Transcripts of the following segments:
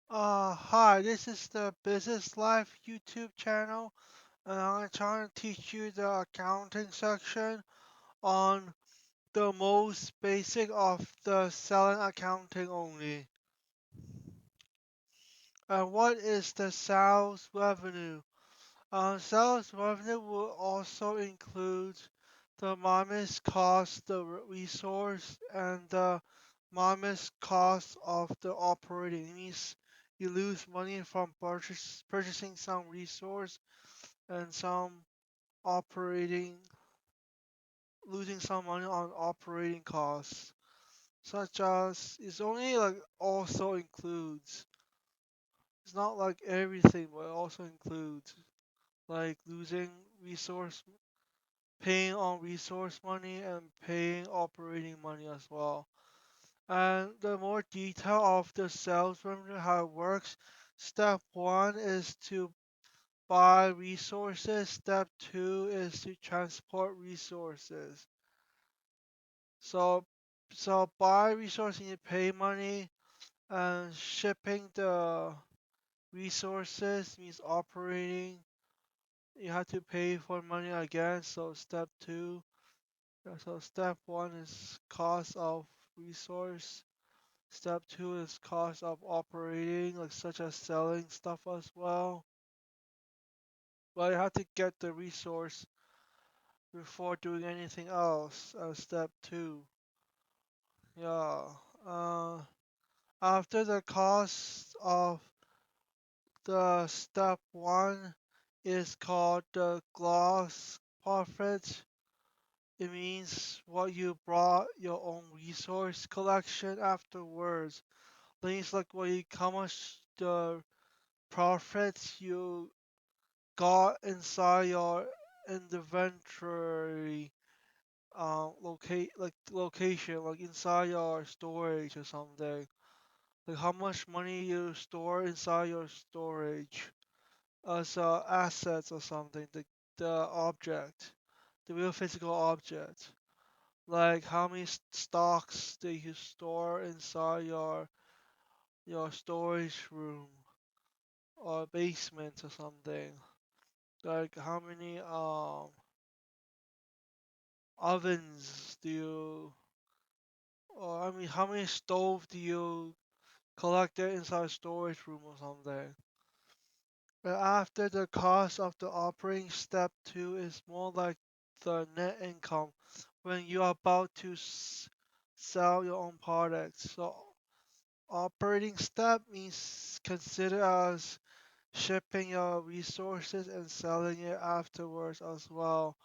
Hi, this is the Business Life YouTube channel, and I'm trying to teach you the accounting section on the most basic of the selling accounting only. And what is the sales revenue? Sales revenue will also include the minus cost, the resource, and the minus cost of the operating. It means you lose money from purchasing some resource and some operating, losing some money on operating costs, such as it's only like also includes. It's not like everything, but it also includes like losing resource paying on resource money and paying operating money as well. And the more detail of the sales revenue, how it works, step one is to buy resources, step two is to transport resources. So, so buy resources, you pay money, and shipping the resources means operating. You have to pay for money again. So step two. So step one is cost of resource. Step two is cost of operating, like such as selling stuff as well. But you have to get the resource before doing anything else. Step two. Yeah. Uh, After the cost of the step one is called the gross profit. It means what you brought your own resource collection afterwards. Things like what you, how much the profits you got inside your inventory location, like inside your storage or something. Like how much money you store inside your storage as assets or something, the object, the real physical object. Like how many stocks do you store inside your storage room or basement or something? Like how many ovens do you or I mean how many stove do you collect there inside a storage room or something? But after the cost of the operating step two is more like the net income when you're about to sell your own products. So operating step means consider as shipping your resources and selling it afterwards as well.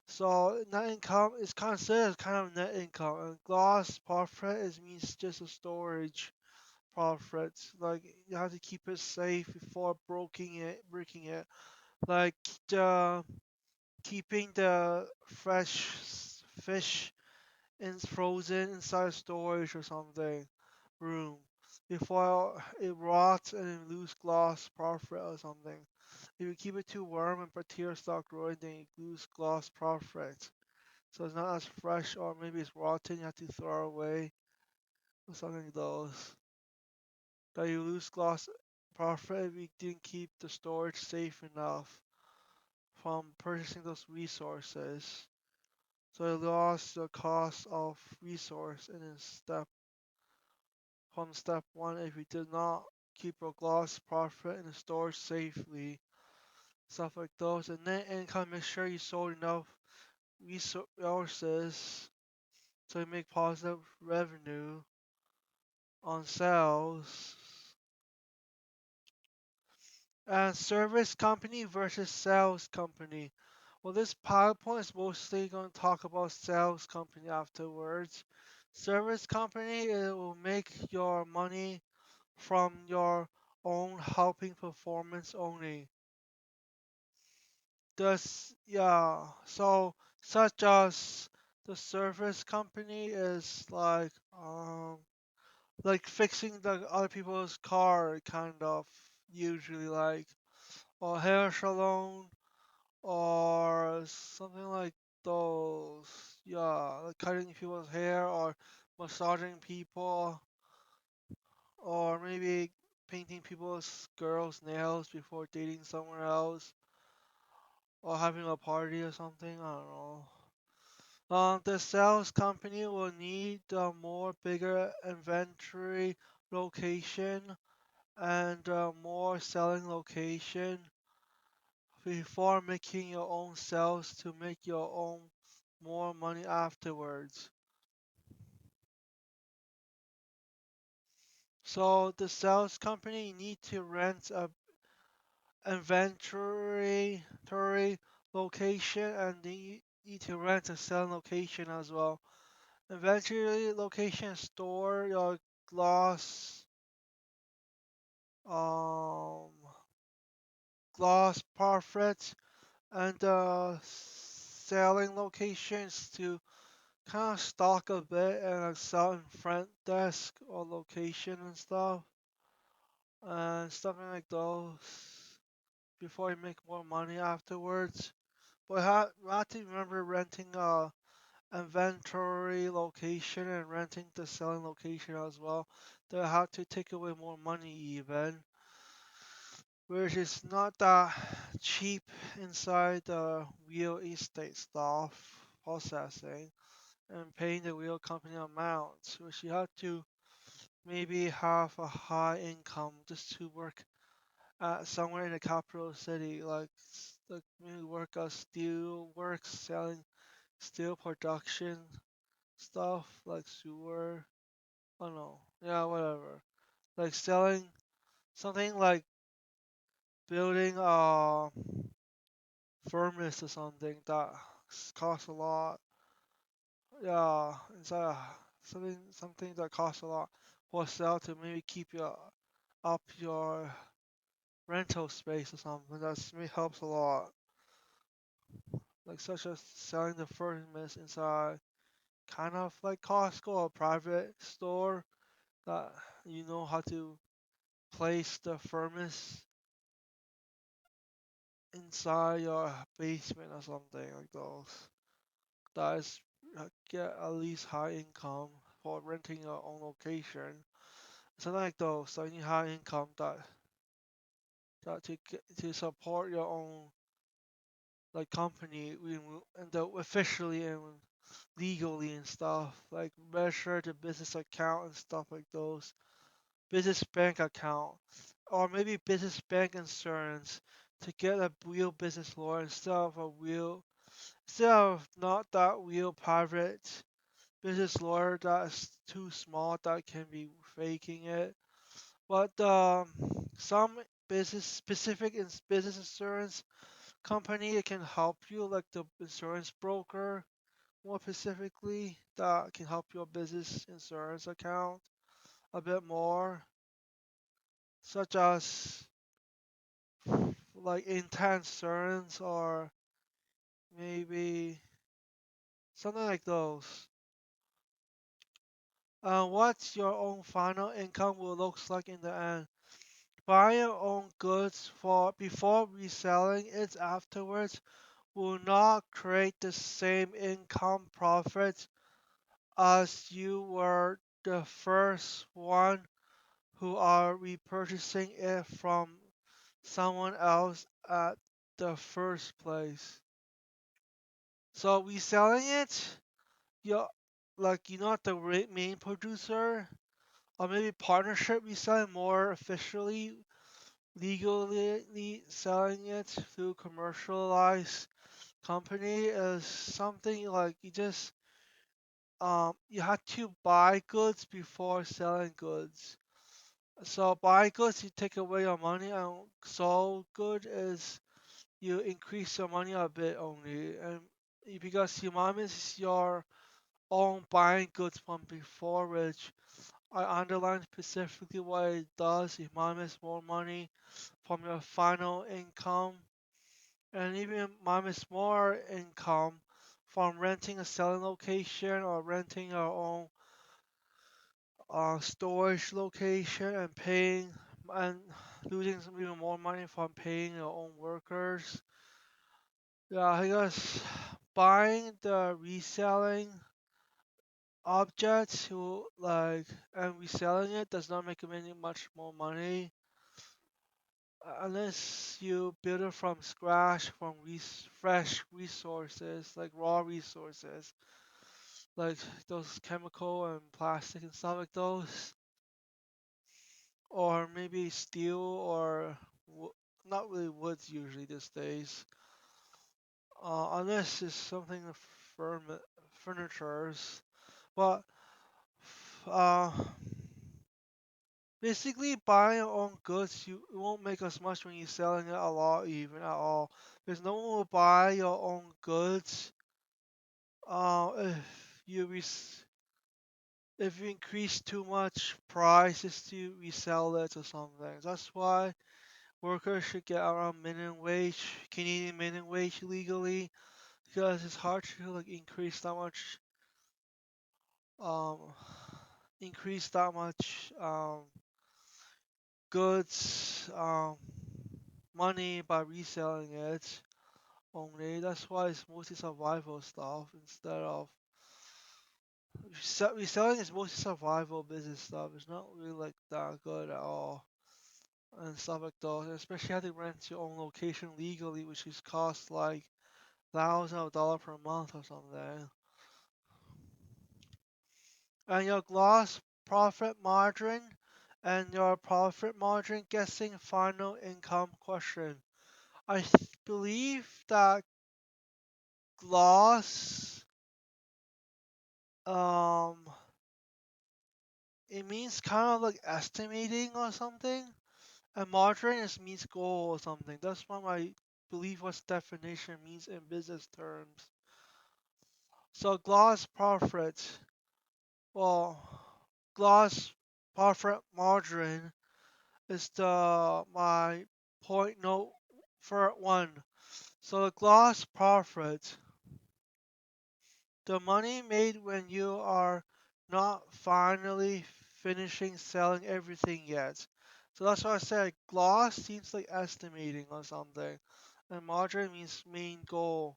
So net income is considered as kind of net income, and gross profit is means just a storage profit. Like you have to keep it safe before breaking it. Like the keeping the fresh fish in frozen inside storage or something room before it rots and it lose gloss profit or something. If you keep it too warm and bacteria start growing, then you lose gloss profit. So it's not as fresh, or maybe it's rotten, you have to throw away or something like those. That you lose gloss profit if you didn't keep the storage safe enough from purchasing those resources. So you lost the cost of resource and then step one if you did not keep your gross profit in the storage safely. Stuff like those. And net income, make sure you sold enough resources so you make positive revenue on sales. And service company versus sales company. Well, this PowerPoint is mostly going to talk about sales company afterwards. Service company, it will make your money from your own helping performance only. This, yeah, so such as the service company is like fixing the other people's car kind of usually like or hair salon or something like those. Yeah, like cutting people's hair or massaging people or maybe painting people's girls' nails before dating somewhere else or having a party or something. I don't know. The sales company will need a more bigger inventory location and more selling location before making your own sales to make your own more money afterwards. So the sales company need to rent a inventory location and they need to rent a selling location as well. Inventory location store your glass um glass parfait and selling locations to kind of stock a bit and sell in front desk or location and something like those before you make more money afterwards. But you have to remember renting a inventory location and renting the selling location as well. They have to take away more money even, which is not that cheap inside the real estate stuff processing and paying the real company amount, which you have to maybe have a high income just to work at somewhere in the capital city, like maybe work as steel works, selling steel production stuff like sewer. I don't know. Yeah, whatever. Like selling something like building a furnace or something that costs a lot. Yeah, it's something that costs a lot for sale to maybe keep your up your rental space or something. That's maybe helps a lot. Like such as selling the furnace inside kind of like Costco or private store that you know how to place the furnace inside your basement or something like those. That is get at least high income for renting your own location. Something like those. So you need high income that to support your own like company and officially and legally and stuff like measure the business account and stuff like those. Business bank account or maybe business bank insurance to get a real business lawyer instead of not that real private business lawyer that's too small that can be faking it. But some business insurance company can help you, like the insurance broker, more specifically, that can help your business insurance account a bit more, such as like intense insurance or maybe something like those. What your own final income will looks like in the end. Buying your own goods for before reselling it afterwards will not create the same income profits as you were the first one who are repurchasing it from someone else at the first place. So reselling it, you're you're not the main producer, or maybe partnership reselling more officially, legally selling it through commercialized company is something like you have to buy goods before selling goods. So buy goods you take away your money and sell good is you increase your money a bit only and because Humamis is your own buying goods from before which I underline specifically what it does. It minus more money from your final income and even minus more income from renting a selling location or renting your own storage location and paying and losing some even more money from paying your own workers. Yeah, I guess buying the reselling objects who and reselling it does not make them any much more money. unless you build it from scratch from fresh resources like raw resources like those chemical and plastic and stuff like those, or maybe steel or wo- not really woods usually these days, unless it's something furnitures. But uh, basically, buying your own goods, it won't make as much when you're selling it a lot, even at all. Because no one will buy your own goods if if you increase too much prices to resell it or something. That's why workers should get around minimum wage, Canadian minimum wage legally, because it's hard to like um increase that much goods money by reselling it only. That's why it's mostly survival stuff instead of reselling is mostly survival business stuff. It's not really like that good at all and stuff like those. And especially having to rent your own location legally, which is cost like thousands of dollars per month or something. And your gross profit margin and your profit margin guessing final income question. Believe that gloss um it means kind of like estimating or something, and margin is means goal or something. That's what I believe what definition means in business terms. So gross profit, well, gross profit margin is the my point note for one. So the gross profit, the money made when you are not finally finishing selling everything yet. So that's why I said gloss seems like estimating or something. And margin means main goal.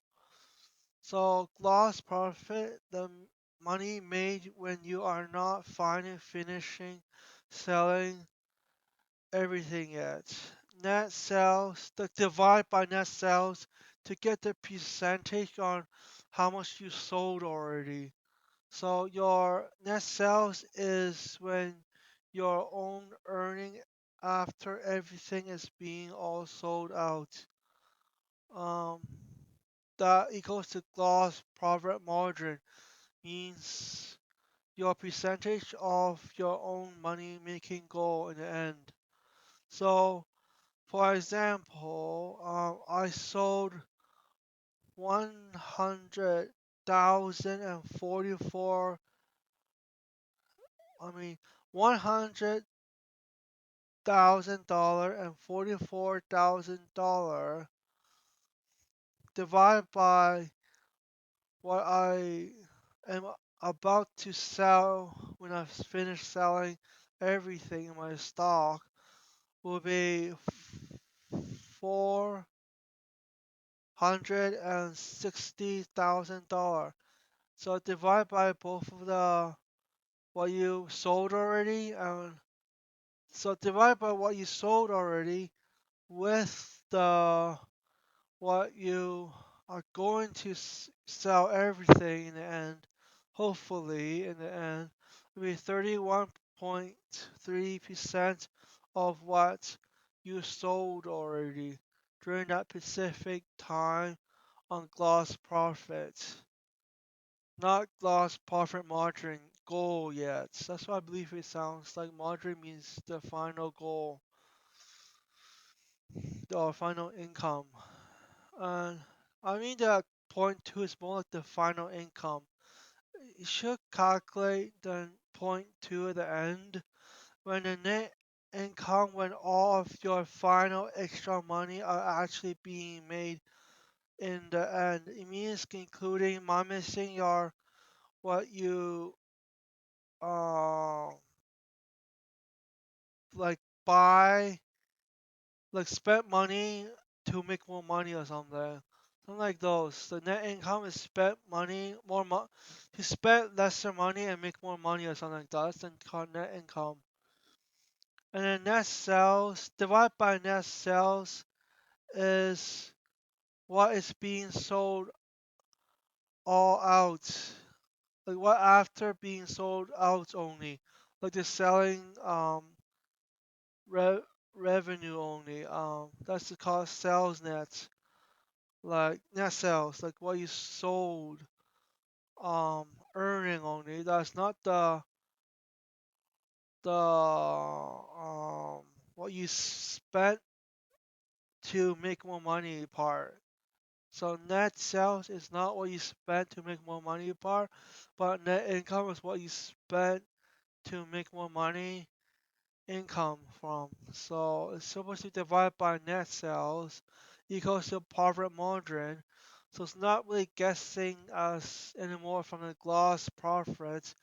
So gloss profit, the money made when you are not finally finishing selling everything yet. Net sales, the divide by net sales to get the percentage on how much you sold already. So your net sales is when your own earning after everything is being all sold out. Um, that equals to gross profit margin means your percentage of your own money making goal in the end. So, for example, I sold 100,044. I mean, $100,000 and $44,000 divided by what I am about to sell when I finish selling everything in my stock will be $460,000. So divide by both of the what you sold already, and so divide by what you sold already with the what you are going to sell everything in the end. Hopefully, in the end, will be 31.3% of what you sold already during that specific time on gross profit. Not gross profit margin goal yet. That's why I believe it sounds like margin means the final goal, the final income. And I mean that point two is more like the final income. You should calculate the point two at the end when the net income when all of your final extra money are actually being made in the end. It means including minusing your what you uh like buy like spent money to make more money or something. Something like those. The net income is spent money to spend lesser money and make more money or something like that. That's then called net income. And then net sales divided by net sales is what is being sold all out. Like what after being sold out only. Like the selling re- revenue only. That's called sales net. Like net sales, like what you sold earning only. That's not the what you spent to make more money part. So net sales is not what you spent to make more money part, but net income is what you spent to make more money income from. So it's supposed to divide by net sales equals to profit margin. So it's not really guessing us anymore from the gross profit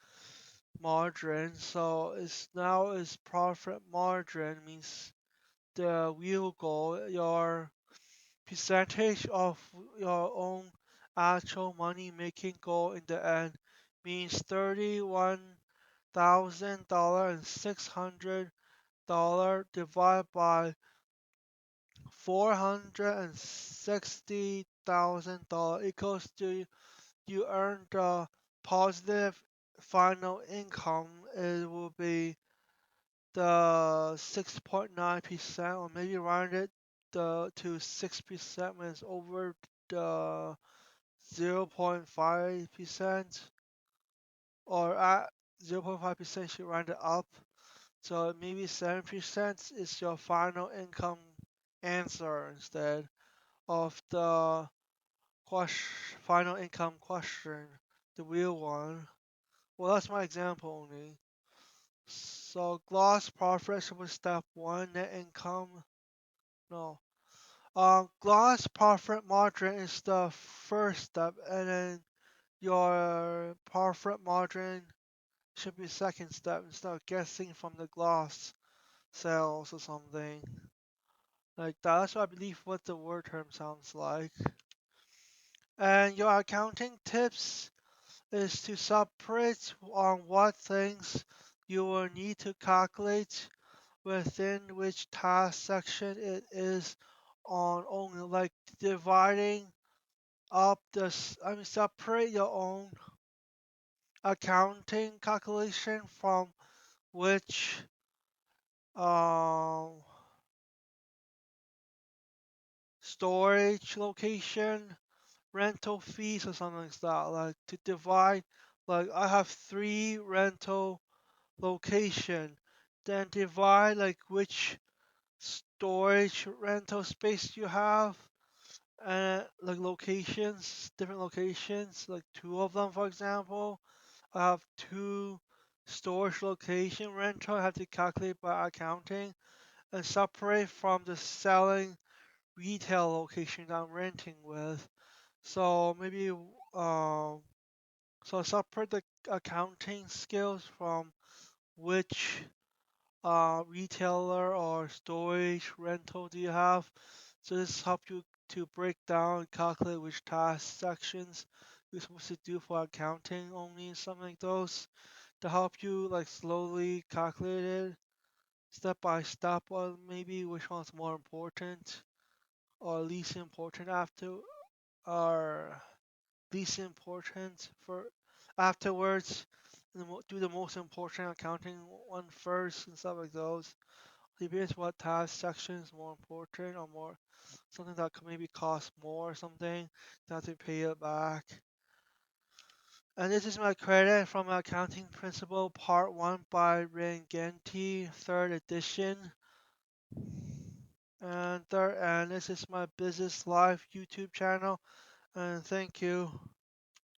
margin. So it's now is profit margin means the real goal, your percentage of your own actual money making goal in the end means $31,000 and $600 divided by $460,000 equals to you earn the positive final income. It will be the 6.9% or maybe round it to 6% when it's over the 0.5% or at 0.5% should round it up. So maybe 7% is your final income answer instead of the final income question, the real one. Well, that's my example only. So gross profit was step one, net income. No. Gross profit margin is the first step, and then your profit margin should be second step instead of guessing from the gross sales or something like that. That's what I believe what the word term sounds like. And your accounting tips is to separate on what things you will need to calculate within which task section it is on only, like dividing up separate your own accounting calculation from which um storage location, rental fees or something like that. Like to divide, like I have three rental location, then divide like which storage rental space you have, and like locations, different locations, like two of them for example. I have two storage location rental. I have to calculate by accounting and separate from the selling retail location that I'm renting with. So maybe so separate the accounting skills from which retailer or storage rental do you have. So this help you to break down and calculate which task sections you're supposed to do for accounting only, something like those to help you like slowly calculate it step by step, or maybe which one's more important or least important after, or least important for afterwards. And do the most important accounting one first and stuff like those. Depends what task section is more important or more something that could maybe cost more or something. You have to pay it back. And this is my credit from Accounting Principle Part 1 by Ranganti, 3rd edition. And this is my Business Life YouTube channel. And thank you.